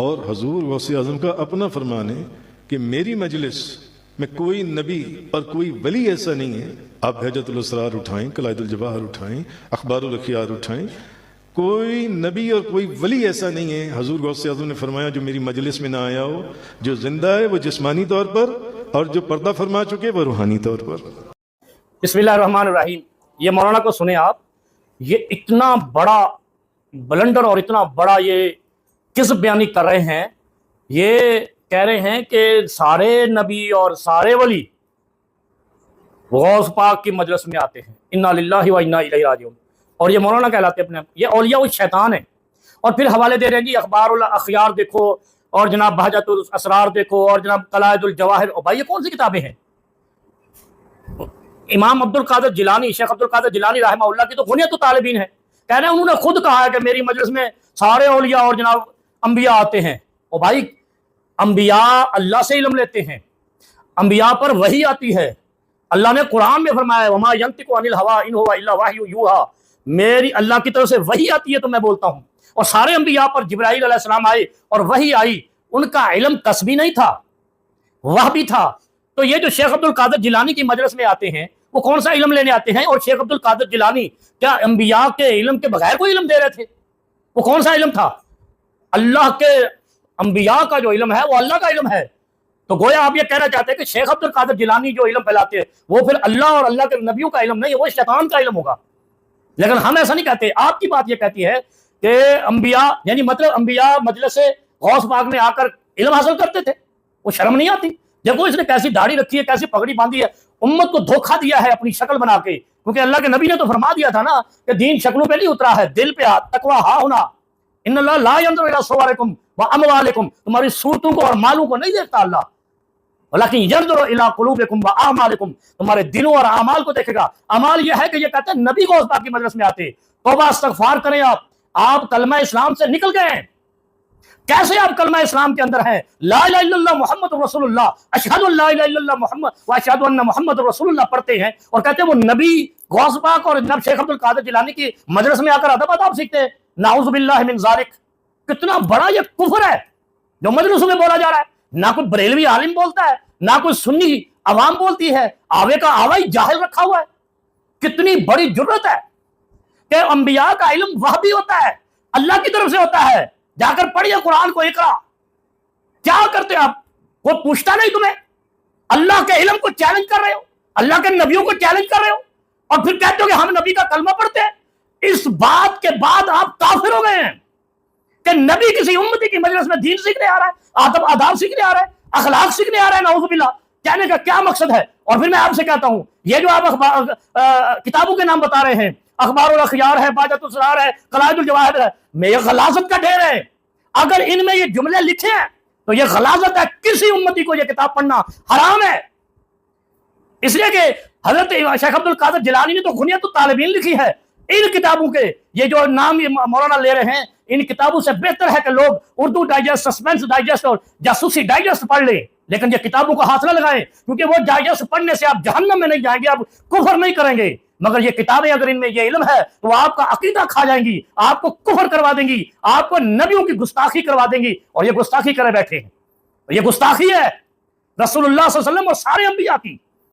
اور حضور غوث اعظم کا اپنا فرمان ہے کہ میری مجلس میں کوئی نبی اور کوئی ولی ایسا نہیں ہے. آپ بہجت الاسرار اٹھائیں، قلائد الجواہر اٹھائیں، اخبار الاخیار اٹھائیں، کوئی نبی اور کوئی ولی ایسا نہیں ہے. حضور غوث اعظم نے فرمایا جو میری مجلس میں نہ آیا ہو، جو زندہ ہے وہ جسمانی طور پر، اور جو پردہ فرما چکے وہ روحانی طور پر. بسم اللہ الرحمن الرحیم. یہ مولانا کو سنیں آپ، یہ اتنا بڑا بلنڈر اور اتنا بڑا یہ کذب بیانی کر رہے ہیں. یہ کہہ رہے ہیں کہ سارے نبی اور سارے ولی غوث پاک کی مجلس میں آتے ہیں. انا للہ و انا الیہ راجعون. اور یہ مولانا کہلاتے ہیں اپنے آپ. یہ اولیاء الشیطان ہیں. اور پھر حوالے دے رہے ہیں جی اخبار الاخیار دیکھو، اور جناب بہجت الاسرار دیکھو، اور جناب قلائد الجواہر. اور بھائی یہ کون سی کتابیں ہیں؟ امام عبد القادر جیلانی، شیخ عبد القادر جیلانی رحمہ اللہ کی تو غنیت الطالبین ہے. کہہ رہے ہیں انہوں نے خود کہا ہے کہ میری مجلس میں سارے اولیاء اور جناب انبیاء آتے ہیں. اور بھائی انبیاء اللہ سے علم لیتے ہیں، انبیاء پر وحی آتی ہے. اللہ نے قرآن میں فرمایا ہے وما ينطق عن الهوى ان هو الا وحی یوحى. میری اللہ کی طرف سے وحی آتی ہے تو میں بولتا ہوں. اور سارے انبیاء پر جبرائیل علیہ السلام آئے اور وحی آئی. ان کا علم کسبی نہیں تھا، وہ بھی تھا. تو یہ جو شیخ عبد القادر جیلانی کی مجلس میں آتے ہیں وہ کون سا علم لینے آتے ہیں؟ اور شیخ عبد القادر جیلانی کیا انبیاء کے علم کے بغیر کوئی علم دے رہے تھے؟ وہ کون سا علم تھا؟ اللہ کے انبیاء کا جو علم ہے وہ اللہ کا علم ہے. تو گویا آپ یہ کہنا چاہتے ہیں کہ شیخ عبد القادر جیلانی جو علم پھیلاتے ہیں وہ پھر اللہ اور اللہ کے نبیوں کا علم نہیں، وہ شیطان کا علم ہوگا. لیکن ہم ایسا نہیں کہتے. آپ کی بات یہ کہتی ہے کہ انبیاء یعنی مطلب انبیاء مجلس غوث پاک میں آ کر علم حاصل کرتے تھے. وہ شرم نہیں آتی؟ دیکھو اس نے کیسی داڑھی رکھی ہے، کیسی پگڑی باندھی ہے، امت کو دھوکہ دیا ہے اپنی شکل بنا کے. کیونکہ اللہ کے نبی نے تو فرما دیا تھا نا کہ دین شکلوں پہ نہیں اترا ہے، دل پہ تقویٰ ہا ہونا. ان اللہ لا ينظر الى صورکم واموالکم. تمہاری صورتوں کو اور مالوں کو نہیں دیکھتا اللہ، ولیکن ينظر الى قلوبکم واعمالکم. تمہارے دلوں اور اعمال کو دیکھے گا. اعمال یہ ہے کہ یہ کہتے ہیں نبی غوث پاک کی مجلس میں آتے. توبہ استغفار کریں. آپ کلمہ اسلام سے نکل گئے ہیں. کیسے آپ کلمہ اسلام کے اندر ہیں؟ لا الہ الا اللہ محمد رسول اللہ، اشہد ان لا الہ الا اللہ محمد و اشہد ان محمد رسول اللہ پڑھتے ہیں اور کہتے ہیں وہ نبی غوث پاک اور جناب شیخ عبد القادر جیلانی کی مجلس میں آ کر ادب آداب سیکھتے ہیں. نعوذ باللہ من ذالک. کتنا بڑا یہ کفر ہے جو مجلسوں میں بولا جا رہا ہے. نہ کوئی بریلوی عالم بولتا ہے، نہ کوئی سنی عوام بولتی ہے. آوے کا آوا ہی جاہل رکھا ہوا ہے. کتنی بڑی جرت ہے کہ انبیاء کا علم وہ بھی ہوتا ہے، اللہ کی طرف سے ہوتا ہے. جا کر پڑھیے قرآن کو اقرا. کیا کرتے آپ؟ کوئی پوچھتا نہیں تمہیں. اللہ کے علم کو چیلنج کر رہے ہو، اللہ کے نبیوں کو چیلنج کر رہے ہو، اور پھر کہتے ہو کہ ہم نبی کا کلمہ پڑھتے ہیں. اس بات کے بعد آپ کافر ہو گئے ہیں کہ نبی کسی امتی کی مجلس میں دین سیکھنے آ رہا ہے، آداب آداب سیکھنے آ رہا ہے، اخلاق سیکھنے آ رہا ہے. نعوذ باللہ. کہنے کا کیا مقصد ہے؟ اور پھر میں آپ سے کہتا ہوں یہ جو آپ کتابوں کے نام بتا رہے ہیں، اخبار الاخیار ہے، بہجت الاسرار ہے، قلائد الجواہر ہے، میں یہ غلاظت کا ڈھیر ہے. اگر ان میں یہ جملے لکھے ہیں تو یہ غلاظت ہے. کسی امتی کو یہ کتاب پڑھنا حرام ہے. اس لیے کہ حضرت شیخ عبد القادر جیلانی نے تو غنیت الطالبین لکھی ہے. ان کتابوں کے یہ جو نام مولانا لے رہے ہیں، ان کتابوں سے بہتر ہے کہ لوگ اردو ڈائجسٹ، سسپینس ڈائجسٹ اور جاسوسی ڈائجسٹ پڑھ لیں. لیکن یہ کتابوں کو ہاتھ نہ لگائیں، کیونکہ وہ ڈائجسٹ پڑھنے سے آپ جہنم میں نہیں جائیں گے، آپ کفر نہیں کریں گے. مگر یہ کتابیں اگر ان میں یہ علم ہے تو آپ کا عقیدہ کھا جائیں گی، آپ کو کفر کروا دیں گی، آپ کو نبیوں کی گستاخی کروا دیں گی. اور یہ گستاخی کرے بیٹھے ہیں. یہ گستاخی ہے رسول اللہ صلی اللہ علیہ وسلم اور سارے انبیاء کی.